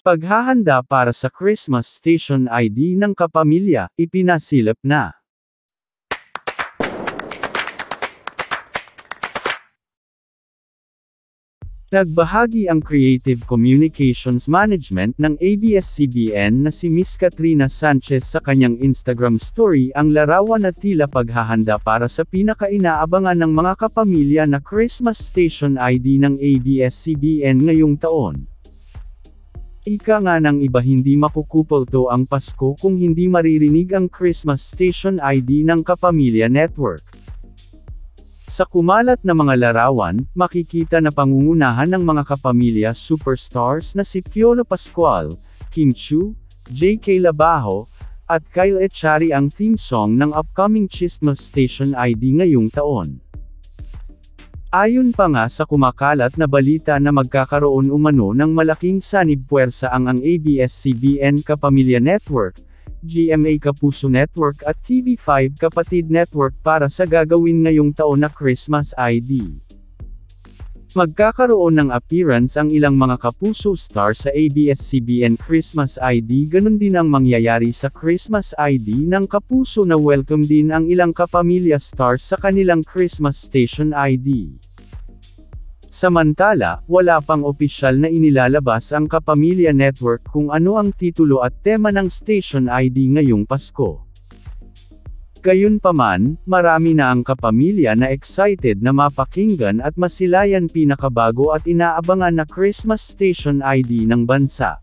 Paghahanda para sa Christmas Station ID ng kapamilya, ipinasilip na. Nagbahagi ang Creative Communications Management ng ABS-CBN na si Miss Katrina Sanchez sa kanyang Instagram story ang larawan at tila paghahanda para sa pinaka-inaabangan ng mga kapamilya na Christmas Station ID ng ABS-CBN ngayong taon. Ika nga ng iba, hindi makukupulto ang Pasko kung hindi maririnig ang Christmas Station ID ng Kapamilya Network. Sa kumalat na mga larawan, makikita na pangungunahan ng mga kapamilya superstars na si Piolo Pascual, Kim Chiu, J.K. Labajo, at Kyle Echari ang theme song ng upcoming Christmas Station ID ngayong taon. Ayon pa nga sa kumakalat na balita na magkakaroon umano ng malaking sanib puwersa ang ABS-CBN Kapamilya Network, GMA Kapuso Network at TV5 Kapatid Network para sa gagawin ngayong taon na Christmas ID. Magkakaroon ng appearance ang ilang mga kapuso star sa ABS-CBN Christmas ID, ganun din ang mangyayari sa Christmas ID ng Kapuso na welcome din ang ilang kapamilya stars sa kanilang Christmas Station ID. Samantala, wala pang opisyal na inilalabas ang Kapamilya Network kung ano ang titulo at tema ng Station ID ngayong Pasko. Gayunpaman, marami na ang kapamilya na excited na mapakinggan at masilayan pinakabago at inaabangan na Christmas Station ID ng bansa.